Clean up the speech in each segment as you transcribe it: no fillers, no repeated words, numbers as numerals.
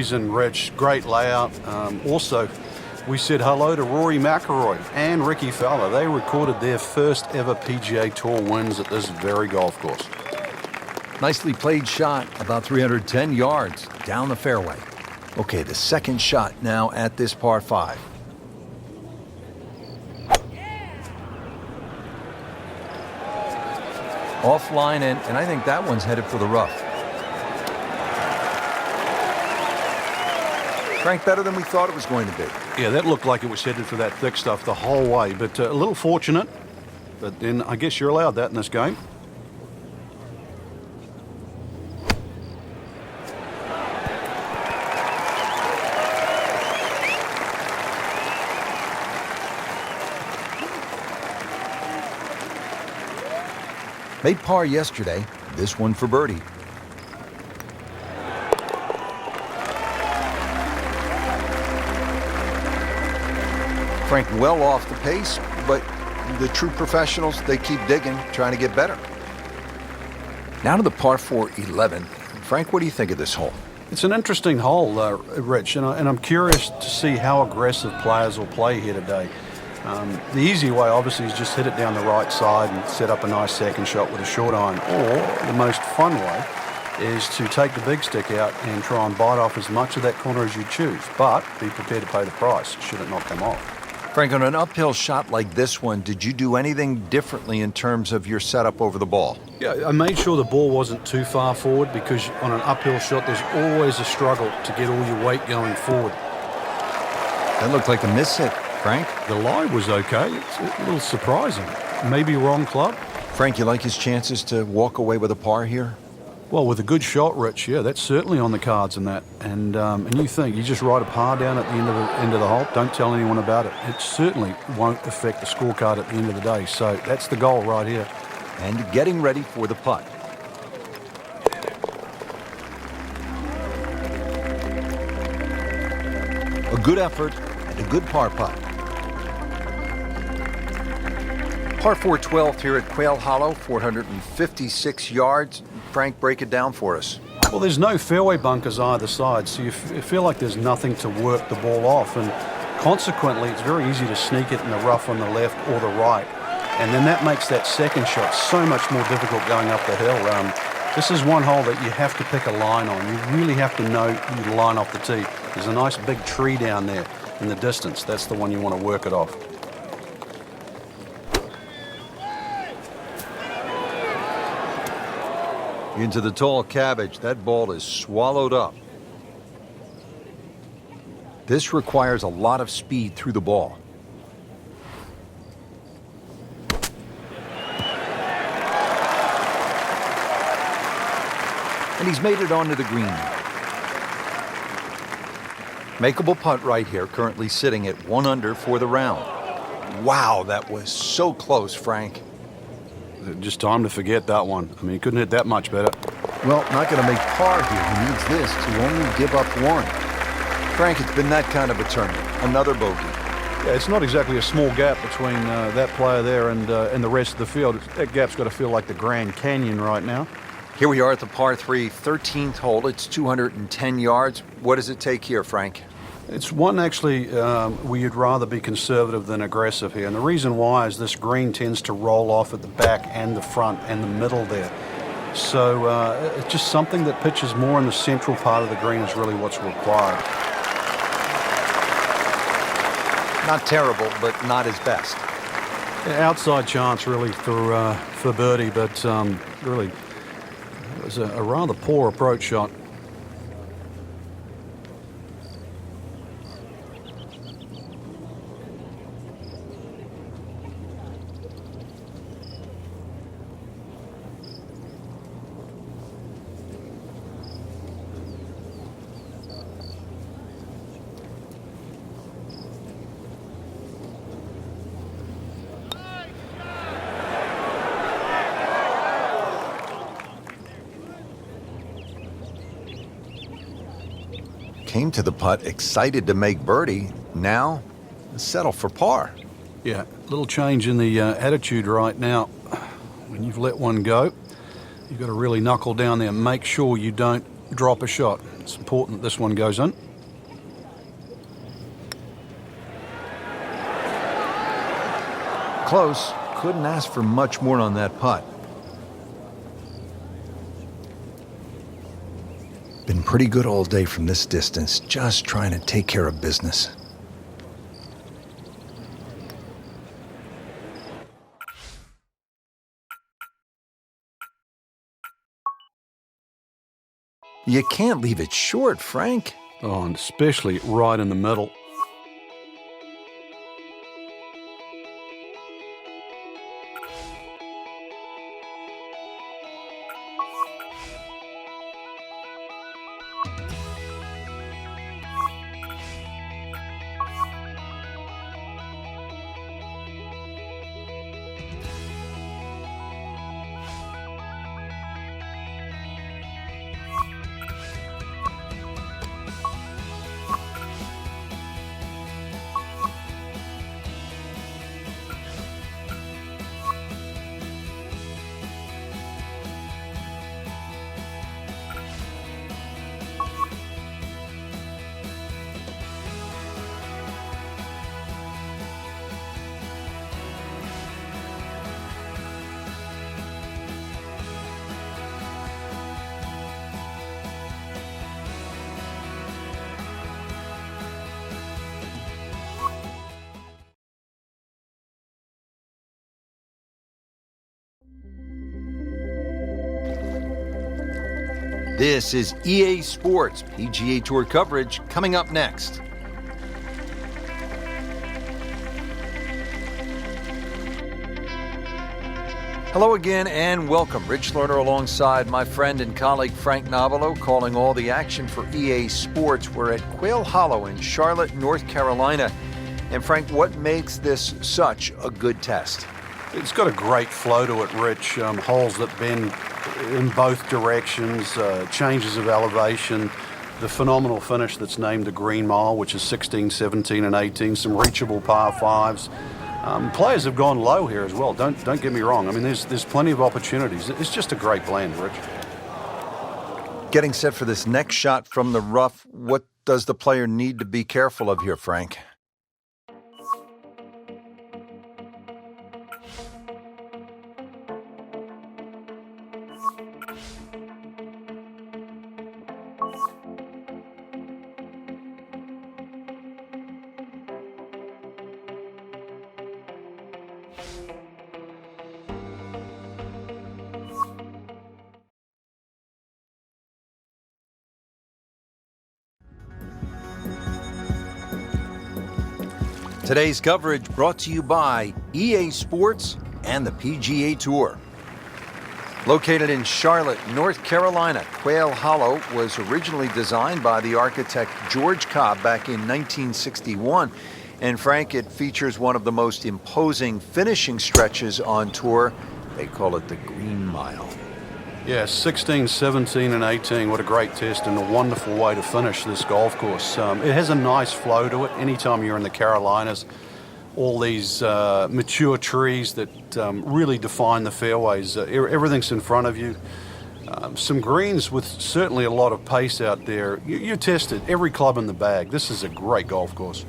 reason, Rich. Great layout. Also, we said hello to Rory McIlroy and Ricky Fowler. They recorded their first ever PGA Tour wins at this very golf course. Nicely played shot, about 310 yards down the fairway. Okay, the second shot now at this par 5. Offline, and I think that one's headed for the rough. Frank, better than we thought it was going to be. Yeah, that looked like it was headed for that thick stuff the whole way, but a little fortunate. But then I guess you're allowed that in this game. Made par yesterday, this one for birdie. Frank well off the pace, but the true professionals, they keep digging, trying to get better. Now to the par 4 11. Frank, what do you think of this hole? It's an interesting hole, Rich, and I'm curious to see how aggressive players will play here today. The easy way, obviously, is just hit it down the right side and set up a nice second shot with a short iron. Or the most fun way is to take the big stick out and try and bite off as much of that corner as you choose, but be prepared to pay the price should it not come off. Frank, on an uphill shot like this one, did you do anything differently in terms of your setup over the ball? Yeah, I made sure the ball wasn't too far forward because on an uphill shot, there's always a struggle to get all your weight going forward. That looked like a miss hit, Frank. The lie was okay. It's a little surprising. Maybe wrong club. Frank, you like his chances to walk away with a par here? Well, with a good shot, Rich, yeah, that's certainly on the cards in that. And you think you just write a par down at the end of the hole, don't tell anyone about it. It certainly won't affect the scorecard at the end of the day. So that's the goal right here. And getting ready for the putt. A good effort and a good par putt. Par 4 12th here at Quail Hollow, 456 yards. Frank, break it down for us. Well, there's no fairway bunkers either side, so you feel like there's nothing to work the ball off, and consequently, it's very easy to sneak it in the rough on the left or the right, and then that makes that second shot so much more difficult going up the hill. This is one hole that you have to pick a line on. You really have to know your line off the tee. There's a nice big tree down there in the distance. That's the one you want to work it off. Into the tall cabbage. That ball is swallowed up. This requires a lot of speed through the ball. And he's made it onto the green. Makeable putt right here, currently sitting at 1 under for the round. Wow, that was so close, Frank. Just time to forget that one. I mean, he couldn't hit that much better. Well, not going to make par here. He needs this to only give up 1. Frank, it's been that kind of a tournament. Another bogey. Yeah, it's not exactly a small gap between that player there and the rest of the field. That gap's got to feel like the Grand Canyon right now. Here we are at the par 3 13th hole. It's 210 yards. What does it take here, Frank? It's one actually where you'd rather be conservative than aggressive here. And the reason why is this green tends to roll off at the back and the front and the middle there. So it's just something that pitches more in the central part of the green is really what's required. Not terrible, but not his best. Yeah, outside chance really for birdie, but really it was a rather poor approach shot. Came to the putt excited to make birdie. Now, settle for par. Yeah, a little change in the attitude right now. When you've let one go, you've got to really knuckle down there and make sure you don't drop a shot. It's important that this one goes in. Close. Couldn't ask for much more on that putt. Been pretty good all day from this distance, just trying to take care of business. You can't leave it short, Frank. Oh, and especially right in the middle. This is EA Sports PGA Tour coverage coming up next. Hello again and welcome. Rich Lerner alongside my friend and colleague Frank Nobilo, calling all the action for EA Sports. We're at Quail Hollow in Charlotte, North Carolina. And Frank, what makes this such a good test? It's got a great flow to it, Rich. Holes that bend in both directions, changes of elevation, the phenomenal finish that's named the Green Mile, which is 16, 17, and 18, some reachable par fives. Players have gone low here as well. Don't get me wrong. I mean, there's plenty of opportunities. It's just a great blend, Rich. Getting set for this next shot from the rough, what does the player need to be careful of here, Frank? Today's coverage brought to you by EA Sports and the PGA Tour. Located in Charlotte, North Carolina, Quail Hollow was originally designed by the architect George Cobb back in 1961. And Frank, it features one of the most imposing finishing stretches on tour. They call it the Green Mile. Yeah, 16, 17, and 18. What a great test and a wonderful way to finish this golf course. It has a nice flow to it. Anytime you're in the Carolinas, all these mature trees that really define the fairways. Everything's in front of you. Some greens with certainly a lot of pace out there. You tested every club in the bag. This is a great golf course.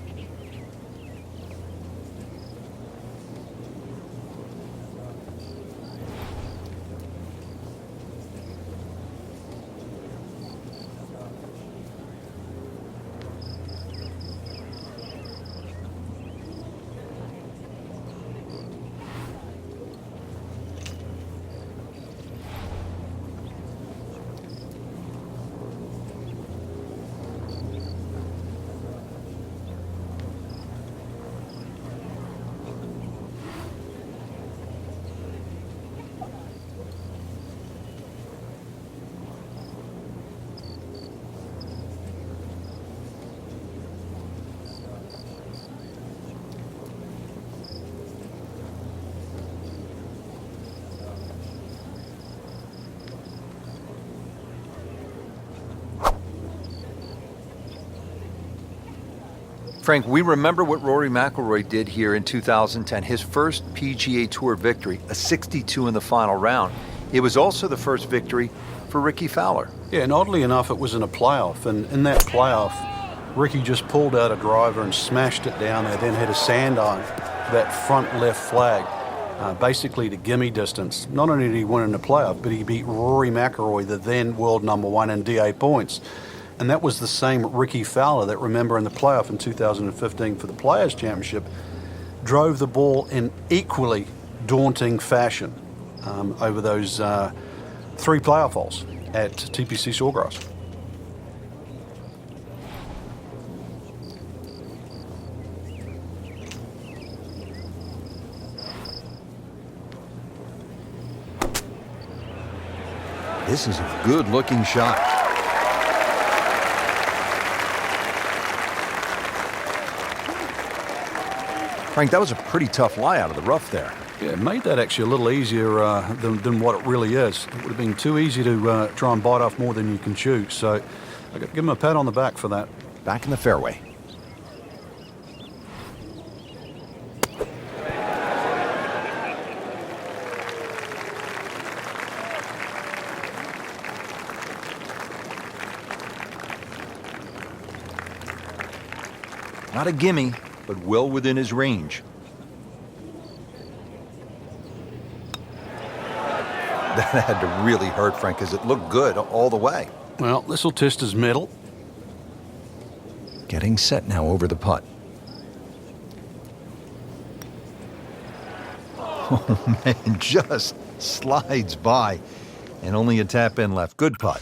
Frank, we remember what Rory McIlroy did here in 2010, his first PGA Tour victory, a 62 in the final round. It was also the first victory for Ricky Fowler. Yeah, and oddly enough, it was in a playoff. And in that playoff, Ricky just pulled out a driver and smashed it down there, then hit a sand iron, that front left flag, basically to gimme distance. Not only did he win in the playoff, but he beat Rory McIlroy, the then world #1 in DA points. And that was the same Ricky Fowler that, remember, in the playoff in 2015 for the Players' Championship, drove the ball in equally daunting fashion over those 3 playoff holes at TPC Sawgrass. This is a good-looking shot. Frank, that was a pretty tough lie out of the rough there. Yeah, it made that actually a little easier than what it really is. It would have been too easy to try and bite off more than you can chew. So I got to give him a pat on the back for that. Back in the fairway. Not a gimme, but well within his range. That had to really hurt, Frank, because it looked good all the way. Well, this will test his mettle. Getting set now over the putt. Oh, man, just slides by. And only a tap in left. Good putt.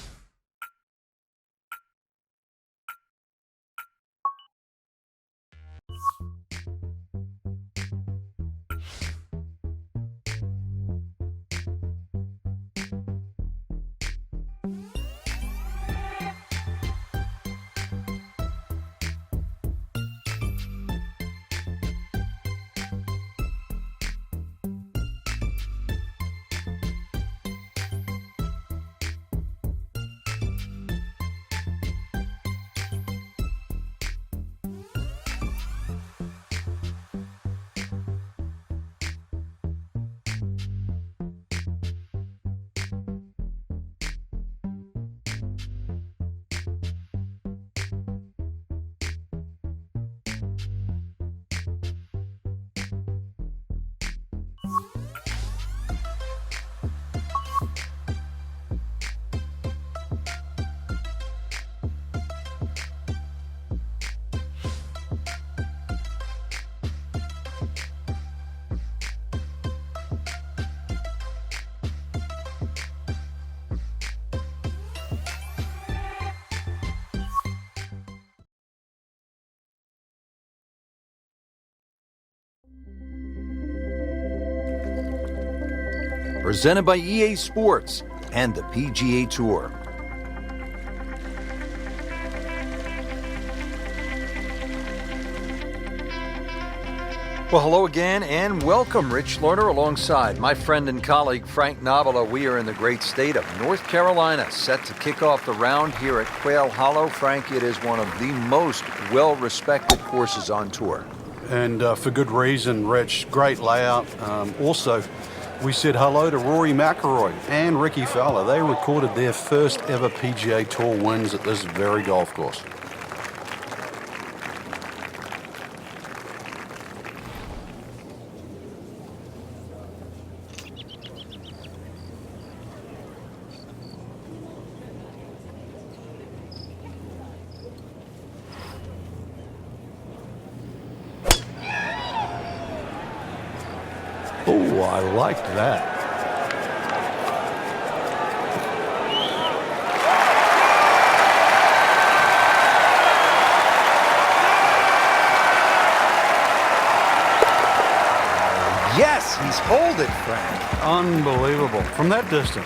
Presented by EA Sports and the PGA Tour. Well, hello again and welcome, Rich Lerner, alongside my friend and colleague Frank Navalo. We are in the great state of North Carolina, set to kick off the round here at Quail Hollow. Frank, it is one of the most well-respected courses on tour. And for good reason, Rich. Great layout. Also, we said hello to Rory McIlroy and Ricky Fowler. They recorded their first ever PGA Tour wins at this very golf course. Oh, I liked that. Yes, he's holed it, Frank. Unbelievable. From that distance.